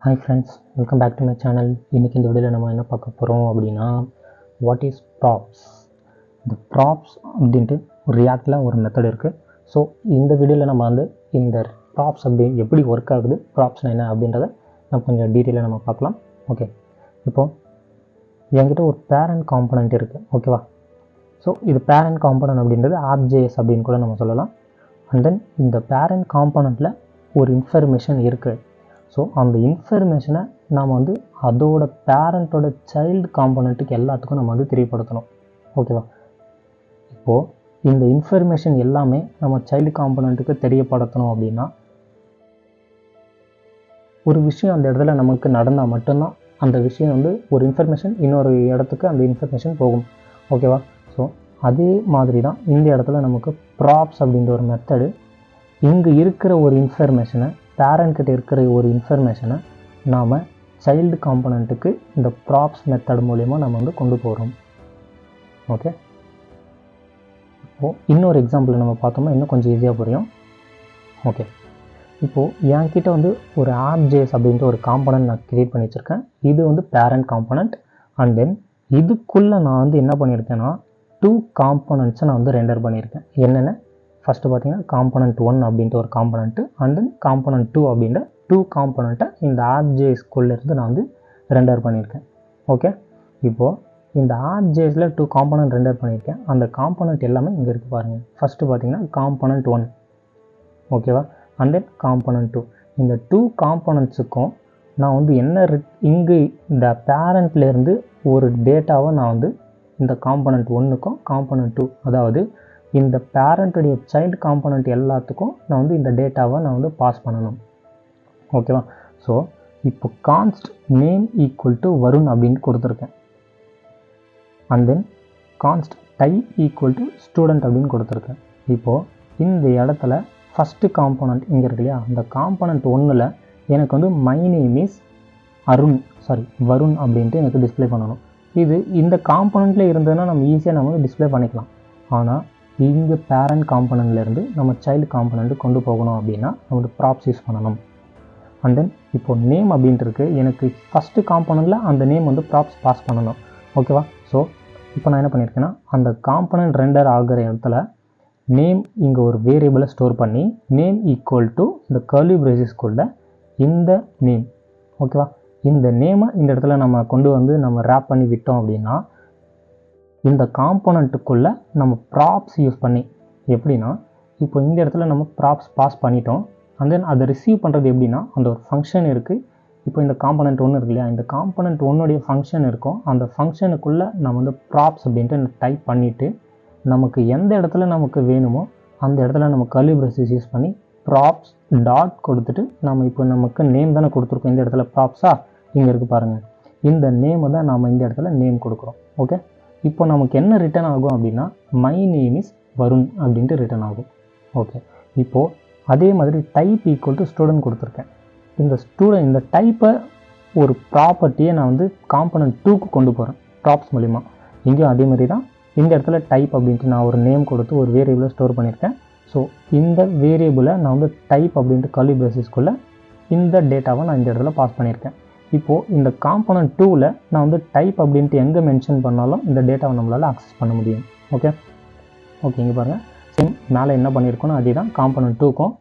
Hi friends, welcome back to my channel. இன்னைக்கு இந்த வீடியோவில் நம்ம என்ன பார்க்க போகிறோம் அப்படின்னா வாட் இஸ் ப்ராப்ஸ். இந்த ப்ராப்ஸ் அப்படின்ட்டு ஒரு ரியாக்டில் ஒரு மெத்தட் இருக்குது. ஸோ இந்த வீடியோவில் நம்ம இந்த ப்ராப்ஸ் அப்படி எப்படி ஒர்க் ஆகுது, ப்ராப்ஸ்னால் என்ன அப்படின்றத நம்ம கொஞ்சம் டீட்டெயிலாக நம்ம பார்க்கலாம். ஓகே, இப்போது என்கிட்ட ஒரு பேரண்ட் காம்பனண்ட் இருக்குது. ஓகேவா? ஸோ இது பேரண்ட் காம்பனண்ட் அப்படின்றது ஆப்ஜேஎஸ் அப்படின்னு கூட நம்ம சொல்லலாம். அண்ட் தென் இந்த பேரண்ட் காம்பனண்ட்டில் ஒரு இன்ஃபர்மேஷன் இருக்குது. ஸோ அந்த இன்ஃபர்மேஷனை நாம் அதோட பேரண்ட்டோட சைல்டு காம்பனண்ட்டுக்கு எல்லாத்துக்கும் நம்ம தெரியப்படுத்தணும். ஓகேவா? இப்போது இந்த இன்ஃபர்மேஷன் எல்லாமே நம்ம சைல்டு காம்பனண்ட்டுக்கு தெரியப்படுத்தணும் அப்படின்னா ஒரு விஷயம் அந்த இடத்துல நமக்கு நடந்தால் மட்டும்தான் அந்த விஷயம் ஒரு இன்ஃபர்மேஷன் இன்னொரு இடத்துக்கு அந்த இன்ஃபர்மேஷன் போகும். ஓகேவா? ஸோ அதே மாதிரி தான் இந்த இடத்துல நமக்கு ப்ராப்ஸ் அப்படின்ற ஒரு மெத்தடு இங்கே இருக்கிற ஒரு இன்ஃபர்மேஷனை, பேரண்ட்கிட்ட இருக்கிற ஒரு இன்ஃபர்மேஷனை நாம் சைல்டு காம்பனண்ட்டுக்கு இந்த ப்ராப்ஸ் மெத்தட் மூலமா நம்ம கொண்டு போகிறோம். ஓகே, இப்போது இன்னொரு எக்ஸாம்பிள் நம்ம பார்த்தோம்னா இன்னும் கொஞ்சம் ஈஸியாக புரியும். ஓகே, இப்போது என்கிட்ட ஒரு ஆப்ஜேஸ் அப்படின்ற ஒரு காம்பனண்ட் நான் க்ரியேட் பண்ணி வச்சுருக்கேன். இது பேரண்ட் காம்பனண்ட். அண்ட் தென் இதுக்குள்ளே நான் என்ன பண்ணியிருக்கேன்னா 2 காம்பனண்ட்ஸை நான் ரெண்டர் பண்ணியிருக்கேன். என்னென்ன? ஃபஸ்ட்டு பார்த்தீங்கன்னா காம்பனண்ட் 1 அப்படின்ட்டு ஒரு காம்பனண்ட்டு, அண்ட் தென் காம்பனண்ட் 2 அப்படின்ற 2 காம்பனண்ட்டை இந்த ஆப்ஜேஸ்குள்ளேருந்து நான் ரெண்டர் பண்ணியிருக்கேன். ஓகே, இப்போது இந்த ஆப்ஜேஸில் 2 காம்பனண்ட் ரெண்டர் பண்ணியிருக்கேன். அந்த காம்பனண்ட் எல்லாமே இங்கே இருக்குது பாருங்கள். ஃபஸ்ட்டு பார்த்தீங்கன்னா காம்பனண்ட் 1. ஓகேவா? And then component 2. இந்த 2 காம்பனண்ட்ஸுக்கும் நான் என்ன இங்கு இந்த பேரண்ட்லேருந்து ஒரு டேட்டாவை நான் இந்த காம்பனண்ட் 1க்கும் காம்பனண்ட் 2, அதாவது இந்த பேரண்ட்டுடைய சைல்டு காம்பனண்ட் எல்லாத்துக்கும் நான் இந்த டேட்டாவை நான் பாஸ் பண்ணணும். ஓகேவா? ஸோ இப்போ கான்ஸ்ட் நேம் ஈக்குவல் டு வருண் அப்படின்னு கொடுத்துருக்கேன். And then கான்ஸ்ட் type equal to student அப்படின்னு கொடுத்துருக்கேன். இப்போது இந்த இடத்துல ஃபஸ்ட்டு காம்பனண்ட் இங்கே இருக்கு இல்லையா, அந்த காம்பனண்ட் 1ல் எனக்கு மை நேம் இஸ் வருண் அப்படின்ட்டு எனக்கு டிஸ்பிளே பண்ணணும். இது இந்த காம்பனண்ட்டில் இருந்ததுன்னா நம்ம ஈஸியாக நம்ம டிஸ்பிளே பண்ணிக்கலாம். ஆனால் இங்கே பேரண்ட் காம்பனண்ட்லேருந்து நம்ம சைல்டு காம்பனண்ட்டு கொண்டு போகணும் அப்படின்னா நம்ம ப்ராப்ஸ் யூஸ் பண்ணணும். அண்ட் தென் இப்போது நேம் அப்படின்ட்டு இருக்குது. எனக்கு ஃபஸ்ட்டு காம்பனண்ட்டில் அந்த நேம் ப்ராப்ஸ் பாஸ் பண்ணணும். ஓகேவா? ஸோ இப்போ நான் என்ன பண்ணியிருக்கேன்னா அந்த காம்பனண்ட் ரெண்டர் ஆகிற இடத்துல நேம் இங்கே ஒரு வேரியபிளை ஸ்டோர் பண்ணி நேம் ஈக்குவல் டு இந்த கர்லி பிரேசஸ்க்குள்ள இந்த நேம். ஓகேவா? இந்த நேமை இந்த இடத்துல நம்ம கொண்டு நம்ம ரேப் பண்ணி விட்டோம் அப்படின்னா இந்த காம்பனண்ட்டுக்குள்ளே நம்ம ப்ராப்ஸ் யூஸ் பண்ணி, எப்படின்னா இப்போ இந்த இடத்துல நம்ம ப்ராப்ஸ் பாஸ் பண்ணிட்டோம். அண்ட் தென் அதை ரிசீவ் பண்ணுறது எப்படின்னா அந்த ஒரு ஃபங்க்ஷன் இருக்குது. இப்போ இந்த காம்பனண்ட் 1 இருக்கு இல்லையா, இந்த காம்பனண்ட் 1உடைய ஃபங்க்ஷன் இருக்கும். அந்த ஃபங்க்ஷனுக்குள்ளே நம்ம ப்ராப்ஸ் அப்படின்ட்டு டைப் பண்ணிவிட்டு நமக்கு எந்த இடத்துல நமக்கு வேணுமோ அந்த இடத்துல நம்ம கர்லி பிரேசஸ் யூஸ் பண்ணி ப்ராப்ஸ் டாட் கொடுத்துட்டு நம்ம இப்போ நமக்கு நேம் தானே கொடுத்துருக்கோம். இந்த இடத்துல ப்ராப்ஸா இங்கே இருக்குது பாருங்கள். இந்த நேமை தான் நாம் இந்த இடத்துல நேம் கொடுக்குறோம். ஓகே, இப்போ நமக்கு என்ன ரிட்டர்ன் ஆகும் அப்படின்னா மை நேம் இஸ் வருண் அப்படின்ட்டு ரிட்டர்ன் ஆகும். ஓகே, இப்போது அதே மாதிரி டைப் ஈக்குவல் டு ஸ்டூடெண்ட் கொடுத்துருக்கேன். இந்த டைப்பை ஒரு ப்ராப்பர்ட்டியை நான் காம்பனண்ட் 2க்கு கொண்டு போகிறேன் ப்ராப்ஸ் மூலிமா. இங்கேயும் அதே மாதிரி தான் இந்த இடத்துல டைப் அப்படின்ட்டு நான் ஒரு நேம் கொடுத்து ஒரு வேரியபிளை ஸ்டோர் பண்ணியிருக்கேன். ஸோ இந்த வேரியபிளை நான் டைப் அப்படின்ட்டு கர்லி பிரேசஸ்க்குள்ளே இந்த டேட்டாவை நான் இந்த இடத்துல பாஸ் பண்ணியிருக்கேன். இப்போது இந்த காம்பனண்ட் 2ல் நான் டைப் அப்படின்ட்டு எங்கே மென்ஷன் பண்ணாலும் இந்த டேட்டாவை நம்மளால் அக்சஸ் பண்ண முடியும். ஓகே, இங்கே பாருங்கள். சேம் மேலே என்ன பண்ணியிருக்கோன்னா அதே தான் காம்பனண்ட் 2க்கும்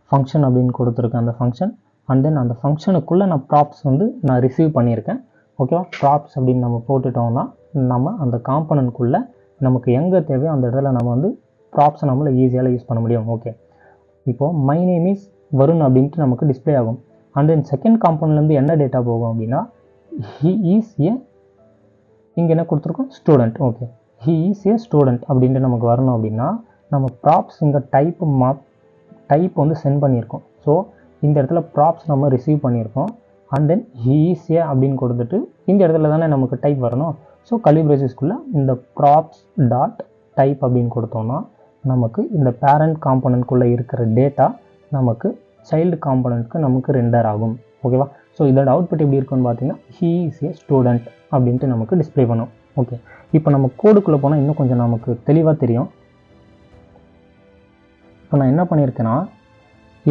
ஃபங்க்ஷன் அப்படின்னு கொடுத்துருக்கேன் அந்த ஃபங்க்ஷன். அண்ட் தென் அந்த ஃபங்க்ஷனுக்குள்ளே நான் ப்ராப்ஸ் நான் ரிசீவ் பண்ணியிருக்கேன். ஓகேவா? ப்ராப்ஸ் அப்படின்னு நம்ம போட்டுட்டோம்னா நம்ம அந்த காம்பனண்ட்குள்ளே நமக்கு எங்கே தேவையோ அந்த இடத்துல நம்ம ப்ராப்ஸை நம்மளை ஈஸியாக யூஸ் பண்ண முடியும். ஓகே, இப்போது மை நேம் இஸ் வருண் அப்படின்ட்டு நமக்கு டிஸ்பிளே ஆகும். அண்ட் தென் செகண்ட் காம்பனண்ட்லேருந்து என்ன டேட்டா போகும் அப்படின்னா ஹி இஸ் இங்கே என்ன கொடுத்துருக்கோம், student. Okay, he is A student அப்படின்ட்டு நமக்கு வரணும் அப்படின்னா நம்ம ப்ராப்ஸ் இங்கே டைப் சென்ட் பண்ணியிருக்கோம். ஸோ இந்த இடத்துல ப்ராப்ஸ் நம்ம ரிசீவ் பண்ணியிருக்கோம். And then he is a அப்படின்னு கொடுத்துட்டு இந்த இடத்துல தானே நமக்கு டைப் வரணும். ஸோ கர்லி பிரேசஸ்க்குள்ளே இந்த ப்ராப்ஸ் டாட் டைப் அப்படின்னு கொடுத்தோம்னா நமக்கு இந்த பேரண்ட் காம்பனண்ட்குள்ளே இருக்கிற டேட்டா நமக்கு சைல்டு காம்பனண்ட்க்கு நமக்கு ரெண்டர் ஆகும். ஓகேவா? ஸோ இதோட அவுட்புட் எப்படி இருக்குன்னு பார்த்தீங்கன்னா ஹி இஸ் ஏ ஸ்டூடெண்ட் அப்படின்ட்டு நமக்கு டிஸ்பிளே பண்ணும். ஓகே, இப்போ நம்ம கோடுக்குள்ளே போனால் இன்னும் கொஞ்சம் நமக்கு தெளிவாக தெரியும். இப்போ நான் என்ன பண்ணியிருக்கேன்னா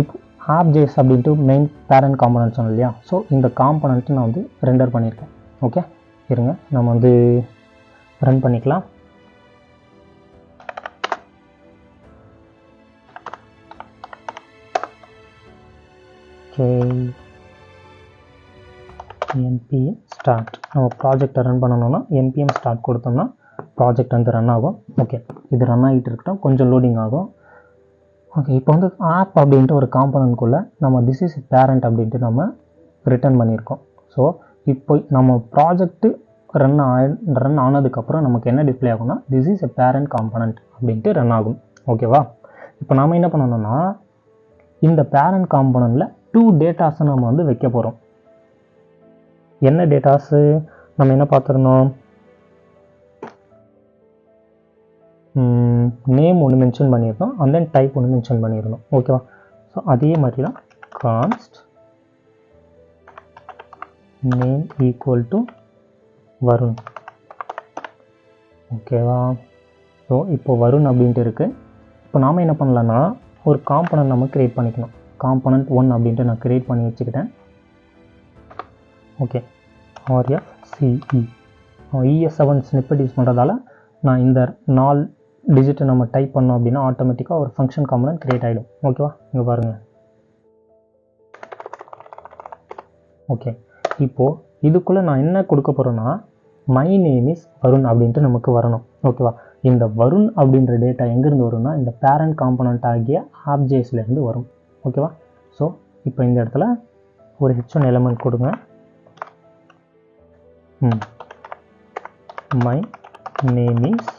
இப்போ ஆப்ஜேஸ் அப்படின்ட்டு மெயின் பேரண்ட் காம்பனன்ட் சொன்னோம் இல்லையா. ஸோ இந்த காம்பனண்ட்டு நான் வந்து ரெண்டர் பண்ணியிருக்கேன். ஓகே, இருங்க நம்ம வந்து ரன் பண்ணிக்கலாம். Okay, npm start. நம்ம ப்ராஜெக்டை ரன் பண்ணணும்னா npm start கொடுத்தோம்னா ப்ராஜெக்ட் வந்து ரன் ஆகும். ஓகே, இது ரன் ஆகிட்டு இருக்கட்டும், கொஞ்சம் லோடிங் ஆகும். ஓகே, இப்போ வந்து ஆப் அப்படின்ட்டு ஒரு காம்பனன்ட்குள்ளே நம்ம திஸ் இஸ் பேரண்ட் அப்படின்ட்டு நம்ம ரிட்டர்ன் பண்ணியிருக்கோம். ஸோ இப்போ நம்ம ப்ராஜெக்ட்டு ரன் ஆனதுக்கப்புறம் நமக்கு என்ன டிஸ்பிளே ஆகும்னா this is a parent component அப்படின்ட்டு ரன் ஆகும். ஓகேவா, இப்போ நாம் என்ன பண்ணணும்னா இந்த பேரண்ட் காம்பனண்ட்டில் 2 டேட்டாஸை நம்ம வந்து வைக்க போகிறோம். என்ன டேட்டாஸு நம்ம என்ன பார்த்துருந்தோம், நேம் ஒன்று மென்ஷன் பண்ணியிருந்தோம், அண்ட் தென் டைப் ஒன்று மென்ஷன் பண்ணியிருந்தோம். ஓகேவா, ஸோ அதே மாதிரி தான் கான்ஸ்ட் நேம் ஈக்குவல் டு வருண். ஓகேவா, ஸோ இப்போ வருண் அப்படின்ட்டு இருக்குது. இப்போ நாம் என்ன பண்ணலான்னா ஒரு காம்பனன்ட் நம்ம க்ரியேட் பண்ணிக்கணும். காம்பனன்ட் 1 அப்படின்ட்டு நான் க்ரியேட் பண்ணி வச்சுக்கிட்டேன். Okay, RFCE ES7 snippet use பண்ணுறதால நான் இந்த 4 டிஜிட்டை நம்ம டைப் பண்ணோம் அப்படின்னா ஆட்டோமேட்டிக்காக ஒரு ஃபங்க்ஷன் காம்பனன்ட் க்ரியேட் ஆகிடும். ஓகேவா, இங்கே பாருங்கள். ஓகே, இப்போது இதுக்குள்ளே நான் என்ன கொடுக்க போகிறேன்னா மை நேம் இஸ் வருண் அப்படின்ட்டு நமக்கு வரணும். ஓகேவா, இந்த வருண் அப்படின்ற டேட்டா எங்கேருந்து வரும்னா இந்த பேரண்ட் காம்பனண்ட் ஆகிய ஆப்ஜேஸ்லேருந்து வரும். ஓகேவா, ஸோ இப்போ இந்த இடத்துல ஒரு h1 எலிமெண்ட் கொடுங்க. My name is.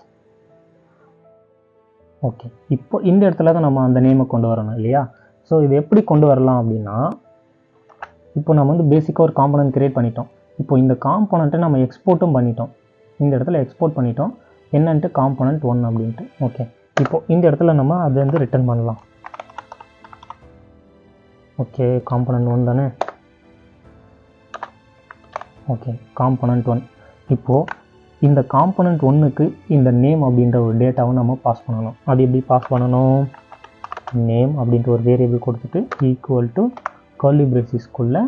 ஓகே, இப்போ இந்த இடத்துல தான் நம்ம அந்த நேமை கொண்டு வரணும் இல்லையா. ஸோ இது எப்படி கொண்டு வரலாம் அப்படின்னா இப்போ நம்ம வந்து பேசிக்காக ஒரு காம்பனன்ட் க்ரியேட் பண்ணிட்டோம். இப்போ இந்த காம்பனண்ட்டை நம்ம எக்ஸ்போர்ட்டும் பண்ணிட்டோம். இந்த இடத்துல எக்ஸ்போர்ட் பண்ணிட்டோம் என்னன்ட்டு காம்பனன்ட் 1 அப்படின்ட்டு. ஓகே, இப்போ இந்த இடத்துல நம்ம அதை வந்து ரிட்டர்ன் பண்ணலாம். ஓகே, காம்பனன்ட் 1 தானே. Okay, component 1. இப்போது இந்த காம்பனன்ட் 1க்கு இந்த நேம் அப்படின்ற ஒரு டேட்டாவை நம்ம பாஸ் பண்ணணும். அது எப்படி பாஸ் பண்ணணும், நேம் அப்படின்ற ஒரு வேரியபிள் கொடுத்துட்டு ஈக்குவல் டு கர்லி பிரேசிஸ்க்குள்ளே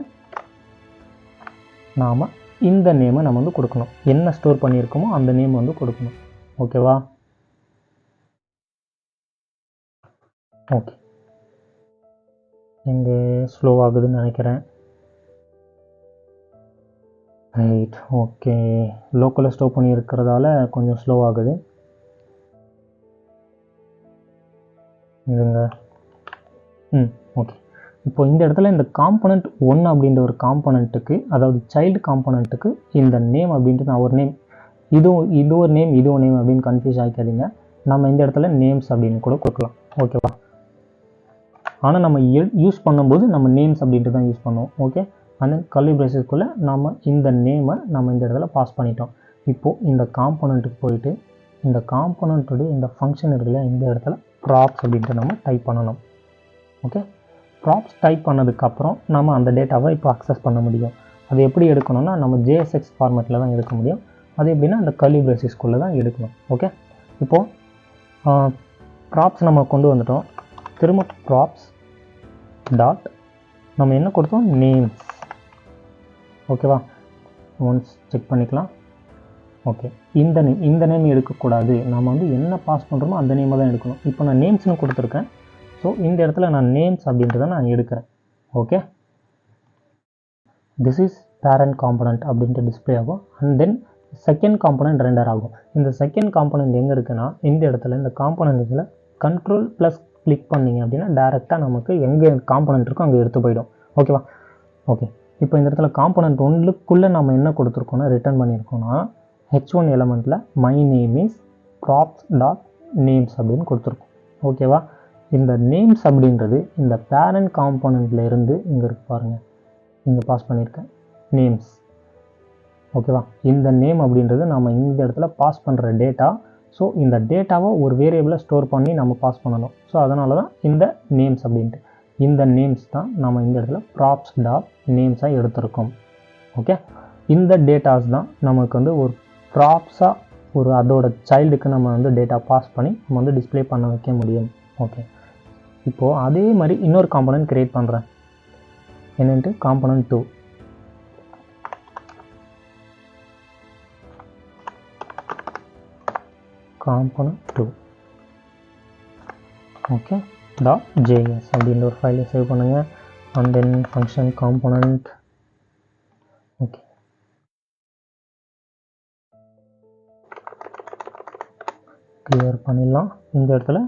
நாம் இந்த நேமை நம்ம வந்து கொடுக்கணும். என்ன ஸ்டோர் பண்ணியிருக்கோமோ அந்த நேம் வந்து கொடுக்கணும். ஓகேவா, ஓகே, எங்கே ஸ்லோ ஆகுதுன்னு நினைக்கிறேன். ரைட், ஓகே, லோக்கலில் ஸ்டோர் பண்ணி இருக்கிறதால கொஞ்சம் ஸ்லோ ஆகுது. இதுங்க ஓகே, இப்போ இந்த இடத்துல இந்த காம்பனண்ட் 1 அப்படின்ற ஒரு காம்பனண்ட்டுக்கு, அதாவது சைல்டு காம்பனண்ட்டுக்கு இந்த நேம் அப்படின்ட்டு நான் ஒரு நேம், இது ஒரு நேம் இது ஒரு நேம் அப்படின்னு கன்ஃபியூஸ் ஆகிக்காதீங்க. நம்ம இந்த இடத்துல நேம்ஸ் அப்படின்னு கூட கொடுக்கலாம். ஓகேவா, ஆனால் நம்ம யூஸ் பண்ணும்போது நம்ம நேம்ஸ் அப்படின்ட்டு தான் யூஸ் பண்ணுவோம். ஓகே, அந்த கர்லி பிரேசஸ்க்குள்ளே நம்ம இந்த நேமை நம்ம இந்த இடத்துல பாஸ் பண்ணிட்டோம். இப்போது இந்த காம்பனண்ட்டுக்கு போயிட்டு இந்த காம்பனண்ட்டுடைய இந்த ஃபங்க்ஷன் இருக்குல்ல, இந்த இடத்துல ப்ராப்ஸ் அப்படின்ட்டு நம்ம டைப் பண்ணணும். ஓகே, ப்ராப்ஸ் டைப் பண்ணதுக்கப்புறம் நம்ம அந்த டேட்டாவை இப்போ அக்சஸ் பண்ண முடியும். அது எப்படி எடுக்கணும்னா நம்ம JSX ஃபார்மேட்டில் தான் எடுக்க முடியும். அது எப்படின்னா அந்த கர்லி பிரேசஸ்க்குள்ளே தான் எடுக்கணும். ஓகே, இப்போது ப்ராப்ஸ் நம்ம கொண்டு வந்துட்டோம். திரும்ப ப்ராப்ஸ் டாட் நம்ம என்ன கொடுத்தோம், நேம்ஸ். ஓகேவா, ஒன்ஸ் செக் பண்ணிக்கலாம். ஓகே, இந்த நேம் எடுக்கக்கூடாது, நம்ம வந்து என்ன பாஸ் பண்ணுறோமோ அந்த நேமை தான் எடுக்கணும். இப்போ நான் நேம்ஸ்னு கொடுத்துருக்கேன். ஸோ இந்த இடத்துல நான் நேம்ஸ் அப்படின்றத நான் எடுக்கிறேன். Okay, this is parent component அப்படின்ட்டு டிஸ்பிளே ஆகும். And then second component render ஆகும். இந்த செகண்ட் காம்பனண்ட் எங்கே இருக்குன்னா இந்த இடத்துல இந்த காம்பனண்ட் இதில் கண்ட்ரோல் ப்ளஸ் கிளிக் பண்ணிங்க அப்படின்னா டேரெக்டாக நமக்கு எங்கே காம்பனண்ட் இருக்கோ அங்கே எடுத்து போயிடும். ஓகேவா, ஓகே, இப்போ இந்த இடத்துல காம்பனண்ட் 1க்குள்ளே நம்ம என்ன கொடுத்துருக்கோன்னா ரிட்டர்ன் பண்ணியிருக்கோன்னா h1 எலமெண்ட்டில் my name is props dot names அப்படின்னு கொடுத்துருக்கோம். ஓகேவா, இந்த நேம்ஸ் அப்படின்றது இந்த பேரண்ட் காம்பனண்ட்டில் இருந்து இங்கே இருக்கு பாருங்கள், இங்கே பாஸ் பண்ணியிருக்கேன் நேம்ஸ். ஓகேவா, இந்த நேம் அப்படின்றது நம்ம இந்த இடத்துல பாஸ் பண்ணுற டேட்டா. ஸோ இந்த டேட்டாவை ஒரு வேரியபிளை ஸ்டோர் பண்ணி நம்ம பாஸ் பண்ணணும். ஸோ அதனால தான் இந்த நேம்ஸ் அப்படின்ட்டு இந்த நேம்ஸ் தான் நம்ம இந்த இடத்துல ப்ராப்ஸ் டாட் நேம்ஸாக எடுத்திருக்கோம். ஓகே, இந்த டேட்டாஸ் தான் நமக்கு வந்து ஒரு ப்ராப்ஸாக அதோட சைல்டுக்கு நம்ம வந்து டேட்டா பாஸ் பண்ணி நம்ம வந்து டிஸ்பிளே பண்ண வைக்க முடியும். ஓகே, இப்போது அதே மாதிரி இன்னொரு காம்பனன்ட் க்ரியேட் பண்ணுறேன். என்னென்ட்டு காம்பனன்ட் 2. காம்பனன்ட் 2 ஓகே .js அப்படின்ற ஒரு ஃபைலை சேவ் பண்ணுங்கள். And then function component okay clear பண்ணிடலாம். இந்த இடத்துல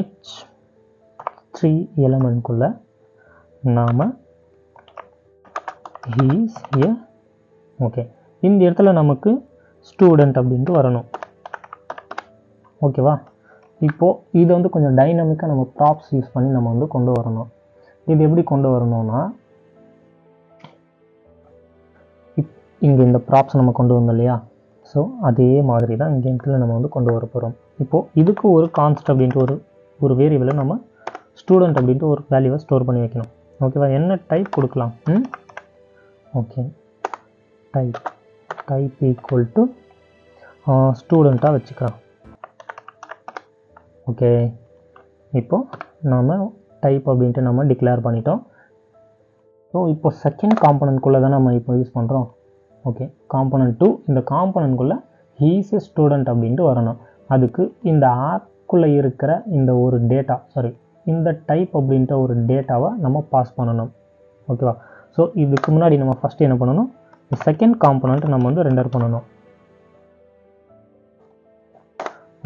h3 எலமெண்ட்குள்ளே நாம் இஸ் ஏ ஓகே இந்த இடத்துல நமக்கு ஸ்டூடெண்ட் அப்படின்ட்டு வரணும். ஓகேவா? இப்போது இது வந்து கொஞ்சம் டைனமிக்காக நம்ம ப்ராப்ஸ் யூஸ் பண்ணி நம்ம வந்து கொண்டு வரணும். இது எப்படி கொண்டு வரணும்னா, இங்கே இந்த ப்ராப்ஸ் நம்ம கொண்டு வந்தோம் இல்லையா? ஸோ அதே மாதிரி தான் இங்கே இடத்துல நம்ம வந்து கொண்டு வர போகிறோம். இப்போது இதுக்கு ஒரு கான்ஸ்ட் அப்படின்ட்டு ஒரு வேரியபிளை நம்ம ஸ்டூடெண்ட் அப்படின்ட்டு ஒரு வேல்யூவை ஸ்டோர் பண்ணி வைக்கணும். ஓகேவா? என்ன டைப் கொடுக்கலாம்? ஓகே டைப் ஈக்குவல் டு ஸ்டூடெண்ட்டாக வச்சுக்கலாம். ஓகே இப்போது நாம் டைப் அப்படின்ட்டு நம்ம டிக்ளேர் பண்ணிட்டோம். ஸோ இப்போ செகண்ட் காம்பனன்ட்குள்ளே தான் நம்ம இப்போ யூஸ் பண்ணுறோம். ஓகே காம்பனன்ட் 2 இந்த காம்பனன்ட்குள்ளே ஹீஸ் எ ஸ்டூடெண்ட் அப்படின்ட்டு வரணும். அதுக்கு இந்த ஆப்குள்ளே இருக்கிற இந்த ஒரு டேட்டா இந்த டைப் அப்படின்ற ஒரு டேட்டாவை நம்ம பாஸ் பண்ணணும். ஓகேவா? ஸோ இதுக்கு முன்னாடி நம்ம ஃபஸ்ட்டு என்ன பண்ணணும், செகண்ட் காம்பனன்ட் நம்ம வந்து ரெண்டர் பண்ணணும்.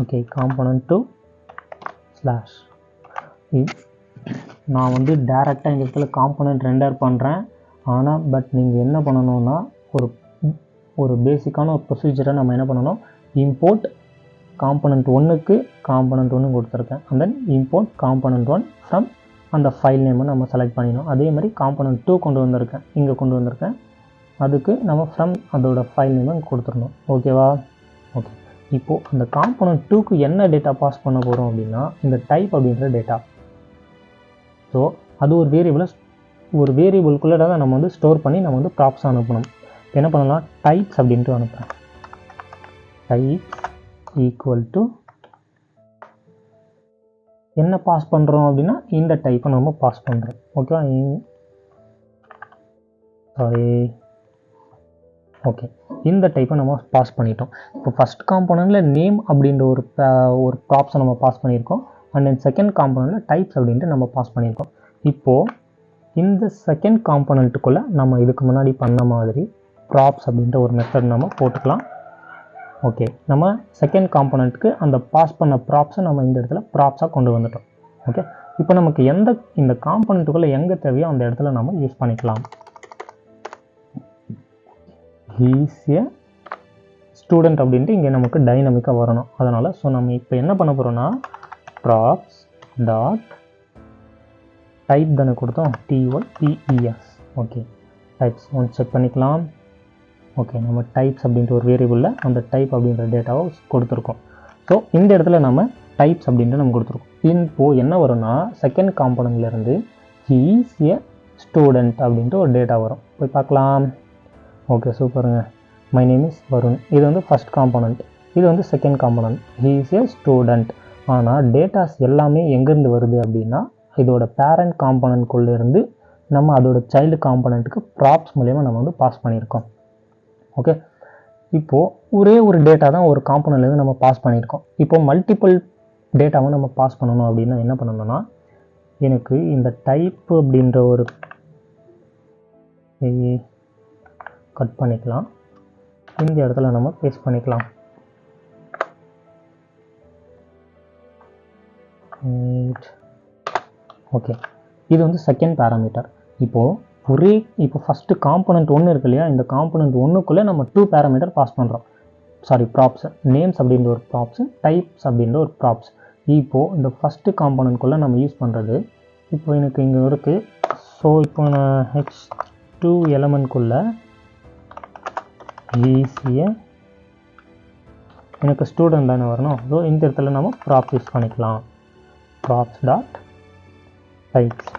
ஓகே காம்பனன்ட் 2 ஸ்லாஷ் நான் வந்து டேரெக்டாக இந்த இடத்துல காம்பனன்ட் ரெண்டர் பண்ணுறேன். ஆனால் பட் நீங்கள் என்ன பண்ணணும்னா ஒரு பேசிக்கான ஒரு ப்ரொசீஜரை நம்ம என்ன பண்ணணும், இம்போர்ட் காம்பனன்ட் 1க்கு காம்பனன்ட் 1 கொடுத்துருக்கேன். And then import component 1 from அந்த ஃபைல் நேமை நம்ம செலக்ட் பண்ணிடணும். அதே மாதிரி காம்பனன்ட் 2 இங்கே கொண்டு வந்திருக்கேன். அதுக்கு நம்ம ஃப்ரம் அதோட ஃபைல் நேமை கொடுத்துடணும். ஓகேவா? ஓகே இப்போது அந்த காம்பனன்ட் 2க்கு என்ன டேட்டா பாஸ் பண்ண போகிறோம் அப்படின்னா இந்த டைப் அப்படின்ற டேட்டா. ஸோ அது ஒரு வேரியபிள்குள்ளே தான் நம்ம வந்து ஸ்டோர் பண்ணி நம்ம வந்து ப்ராப்ஸ் அனுப்பணும். என்ன பண்ணலாம், டைப்ஸ் அப்படின்ட்டு அனுப்புகிறேன். டைப்ஸ் ஈக்குவல் டு என்ன பாஸ் பண்ணுறோம் அப்படின்னா இந்த டைப்பை நம்ம பாஸ் பண்ணுறோம். ஓகேவா? ஓகே இந்த டைப்பை நம்ம பாஸ் பண்ணிட்டோம். இப்போ ஃபஸ்ட் காம்பனண்ட்டில் நேம் அப்படின்ற ஒரு ப்ராப்ஸை நம்ம பாஸ் பண்ணியிருக்கோம். அண்ட் தென் செகண்ட் காம்பனண்ட்டில் டைப்ஸ் அப்படின்ட்டு நம்ம பாஸ் பண்ணியிருக்கோம். இப்போது இந்த செகண்ட் காம்பனண்ட்டுக்குள்ளே நம்ம இதுக்கு முன்னாடி பண்ண மாதிரி ப்ராப்ஸ் அப்படின்ற ஒரு மெத்தட் நம்ம போட்டுக்கலாம். ஓகே நம்ம செகண்ட் காம்பனண்ட்டுக்கு அந்த பாஸ் பண்ண ப்ராப்ஸை நம்ம இந்த இடத்துல ப்ராப்ஸாக கொண்டு வந்துட்டோம். ஓகே இப்போ நமக்கு இந்த காம்பனண்ட்டுக்குள்ளே எங்கே தேவையோ அந்த இடத்துல நம்ம யூஸ் பண்ணிக்கலாம். ஈஸியாக ஸ்டூடெண்ட் அப்படின்ட்டு இங்கே நமக்கு டைனமிக்காக வரணும். அதனால் ஸோ நம்ம இப்போ என்ன பண்ண போகிறோம்னா ப்ராப்ஸ் டாட் டைப் தானே கொடுத்தோம், TYPES. ஓகே டைப்ஸ் ஒன்று செக் பண்ணிக்கலாம். ஓகே நம்ம டைப்ஸ் அப்படின்ற ஒரு வேரியபிளில் அந்த டைப் அப்படின்ற டேட்டாவை கொடுத்துருக்கோம். ஸோ இந்த இடத்துல நம்ம டைப்ஸ் அப்படின்ட்டு நம்ம கொடுத்துருக்கோம். இப்போது என்ன வரும்னா செகண்ட் காம்பனண்ட்லேருந்து ஹீஸ் எ ஸ்டூடெண்ட் அப்படின்ட்டு ஒரு டேட்டா வரும். போய் பார்க்கலாம். ஓகே சூப்பருங்க. My name is Varun. இது வந்து ஃபஸ்ட் காம்பனண்ட், இது வந்து second component. He's a student. ஆனால் டேட்டாஸ் எல்லாமே எங்கேருந்து வருது அப்படின்னா இதோட பேரண்ட் காம்பனண்ட்குள்ளேருந்து நம்ம அதோட சைல்டு காம்பனண்ட்டுக்கு ப்ராப்ஸ் மூலயமா நம்ம வந்து பாஸ் பண்ணியிருக்கோம். ஓகே இப்போது ஒரே ஒரு டேட்டா தான் ஒரு காம்பனண்ட்லேருந்து நம்ம பாஸ் பண்ணியிருக்கோம். இப்போது மல்டிபிள் டேட்டாவை நம்ம பாஸ் பண்ணணும் அப்படின்னா என்ன பண்ணணும்னா எனக்கு இந்த டைப் அப்படின்ற ஒரு கட் பண்ணிக்கலாம். இந்த இடத்துல நம்ம பேஸ்ட் பண்ணிக்கலாம். ஓகே இது வந்து செகண்ட் பேராமீட்டர். இப்போ ஃபஸ்ட்டு காம்பனண்ட் 1 இருக்கு இல்லையா, இந்த காம்பனண்ட் 1க்குள்ளே நம்ம 2 பேராமீட்டர் பாஸ் பண்ணுறோம். ப்ராப்ஸ் நேம்ஸ் அப்படின்ற ஒரு ப்ராப்ஸ், டைப்ஸ் அப்படின்ற ஒரு ப்ராப்ஸ். இப்போது இந்த ஃபஸ்ட்டு காம்பனண்ட்குள்ளே நம்ம யூஸ் பண்ணுறது இப்போ எனக்கு இங்கே இருக்குது. ஸோ இப்போ நான் h2 எலமெண்ட்குள்ளே ஈஸியாக எனக்கு ஸ்டூடெண்ட் தானே வரணும். ஸோ இந்த இடத்துல நம்ம ப்ராப்ஸ் யூஸ் பண்ணிக்கலாம். Props dot types.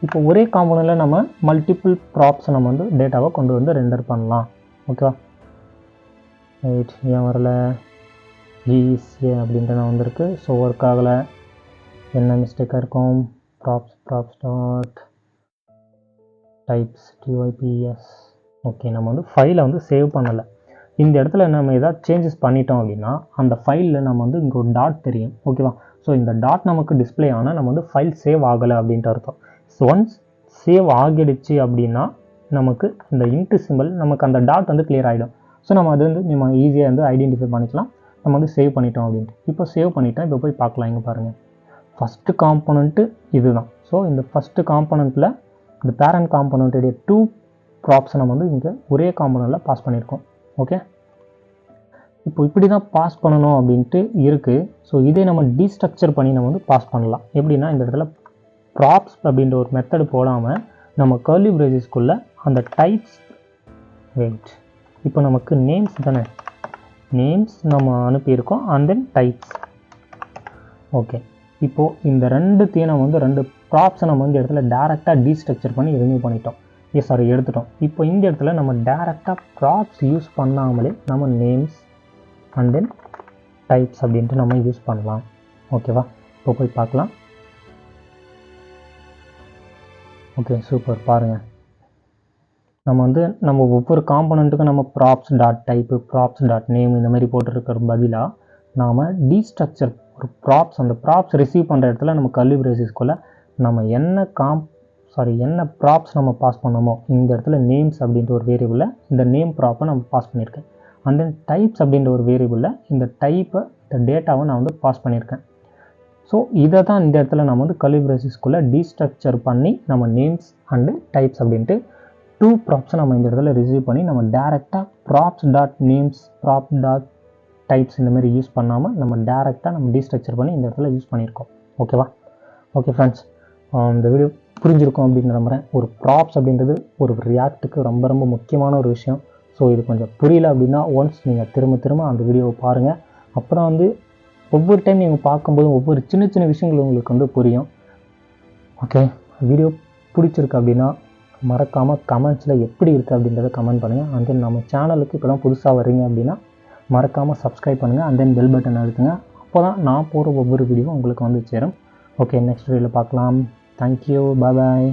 இப்போ ஒரே காம்பனண்ட்டில் நம்ம மல்டிபிள் ப்ராப்ஸை நம்ம வந்து டேட்டாவை கொண்டு வந்து ரெண்டர் பண்ணலாம். ஓகேவா? ஏன் வரல, ஈஸியாக அப்படின்ட்டு நான் வந்திருக்கு. ஸோ ஒர்க் ஆகலை. என்ன மிஸ்டேக்காக இருக்கும்? Props dot types typs. Okay, நம்ம வந்து ஃபைலை வந்து சேவ் பண்ணலை. இந்த இடத்துல நம்ம ஏதாவது சேஞ்சஸ் பண்ணிட்டோம் அப்படின்னா அந்த ஃபைலில் நம்ம வந்து இங்கே ஒரு டாட் தெரியும். ஓகேவா? ஸோ இந்த டாட் நமக்கு டிஸ்பிளே ஆனால் நம்ம வந்து ஃபைல் சேவ் ஆகலை அப்படின்ட்டு அர்த்தம். ஸோ ஒன்ஸ் சேவ் ஆகிடுச்சு அப்படின்னா நமக்கு இந்த இன்ட்டு சிம்பிள் நமக்கு அந்த டாட் வந்து கிளியர் ஆகிடும். ஸோ நம்ம அது வந்து நம்ம ஈஸியாக வந்து ஐடென்டிஃபை பண்ணிக்கலாம் நம்ம வந்து சேவ் பண்ணிட்டோம் அப்படின்ட்டு. இப்போ சேவ் பண்ணிட்டோம். இப்போ போய் பார்க்கலாம். இங்கே பாருங்கள், ஃபஸ்ட்டு காம்பனண்ட்டு இது தான். ஸோ இந்த ஃபஸ்ட்டு காம்பனண்ட்டில் இந்த பேரண்ட் காம்பனண்ட்டுடைய 2 ப்ராப்ஸை நம்ம வந்து இங்கே ஒரே காம்பனண்ட்டில் பாஸ் பண்ணியிருக்கோம். ஓகே, இப்போ இப்படி தான் பாஸ் பண்ணணும் அப்படின்ட்டு இருக்குது. ஸோ இதே நம்ம டீஸ்ட்ரக்சர் பண்ணி நம்ம வந்து பாஸ் பண்ணலாம். எப்படின்னா இந்த இடத்துல ப்ராப்ஸ் அப்படின்ற ஒரு மெத்தடு போடாமல் நம்ம கர்லி பிரேசஸ்க்குள்ளே அந்த டைப்ஸ் வெயிட், இப்போ நமக்கு நேம்ஸ் தானே, நேம்ஸ் நம்ம அனுப்பியிருக்கோம் அண்ட் தென் டைப்ஸ். ஓகே, இப்போது இந்த ரெண்டுத்தையும் நம்ம வந்து 2 ப்ராப்ஸை நம்ம வந்து இடத்துல டேரெக்டாக டீஸ்ட்ரக்சர் பண்ணி ரிமூவ் பண்ணிட்டோம். எடுத்துட்டோம். இப்போ இந்த இடத்துல நம்ம டேரெக்டாக ப்ராப்ஸ் யூஸ் பண்ணாமலே நம்ம நேம்ஸ் அண்ட் தென் டைப்ஸ் அப்படின்ட்டு நம்ம யூஸ் பண்ணலாம். ஓகேவா? இப்போ போய் பார்க்கலாம். Okay, super. பாருங்கள், நம்ம வந்து நம்ம ஒவ்வொரு காம்பனண்ட்டுக்கும் நம்ம props dot type, props dot name இந்த மாதிரி போட்டுருக்கிற பதிலாக நாம் டீஸ்ட்ரக்சர் ஒரு ப்ராப்ஸ், அந்த ப்ராப்ஸ் ரிசீவ் பண்ணுற இடத்துல நம்ம கர்லி பிரேசஸ்க்குள்ளே நம்ம என்ன ப்ராப்ஸ் நம்ம பாஸ் பண்ணோமோ இந்த இடத்துல நேம்ஸ் அப்படின்ற ஒரு வேரியபிளில் இந்த நேம் ப்ராப்பை நம்ம பாஸ் பண்ணியிருக்கேன். அண்ட் தென் டைப்ஸ் அப்படின்ற ஒரு வேரியபிளில் இந்த டைப்பை, இந்த டேட்டாவை நான் வந்து பாஸ் பண்ணியிருக்கேன். ஸோ இதை தான் இந்த இடத்துல நம்ம வந்து கர்லி பிரேசஸ்க்குள்ளே டீஸ்ட்ரக்சர் பண்ணி நம்ம நேம்ஸ் அண்டு டைப்ஸ் அப்படின்ட்டு 2 ப்ராப்ஸை நம்ம இந்த இடத்துல ரிசீவ் பண்ணி நம்ம டேரெக்டாக props dot names, props dot types இந்த மாதிரி யூஸ் பண்ணாமல் நம்ம டேரெக்டாக நம்ம டீஸ்ட்ரக்சர் பண்ணி இந்த இடத்துல யூஸ் பண்ணியிருக்கோம். ஓகேவா? ஓகே ஃப்ரெண்ட்ஸ், இந்த வீடியோ புரிஞ்சிருக்கும் அப்படின்னு நம்புகிறேன். ஒரு ப்ராப்ஸ் அப்படின்றது ஒரு ரியாக்ட்டுக்கு ரொம்ப ரொம்ப முக்கியமான ஒரு விஷயம். ஸோ இது கொஞ்சம் புரியல அப்படின்னா ஒன்ஸ் நீங்கள் திரும்ப அந்த வீடியோவை பாருங்கள். அப்புறம் வந்து ஒவ்வொரு டைம் நீங்கள் பார்க்கும்போது ஒவ்வொரு சின்ன சின்ன விஷயங்கள் உங்களுக்கு வந்து புரியும். ஓகே, வீடியோ பிடிச்சிருக்கு அப்படின்னா மறக்காமல் கமெண்ட்ஸில் எப்படி இருக்குது அப்படின்றத கமெண்ட் பண்ணுங்கள். அண்ட் தென் நம்ம சேனலுக்கு இப்போ தான் புதுசாக வர்றீங்க அப்படின்னா மறக்காமல் சப்ஸ்கிரைப் பண்ணுங்கள். அண்ட் தென் பெல் பட்டன் அழுத்துங்க. அப்போ தான் நான் போகிற ஒவ்வொரு வீடியோவும் உங்களுக்கு வந்து சேரும். ஓகே, நெக்ஸ்ட் வீடியோவில் பார்க்கலாம். தேங்க்யூ, பாய்.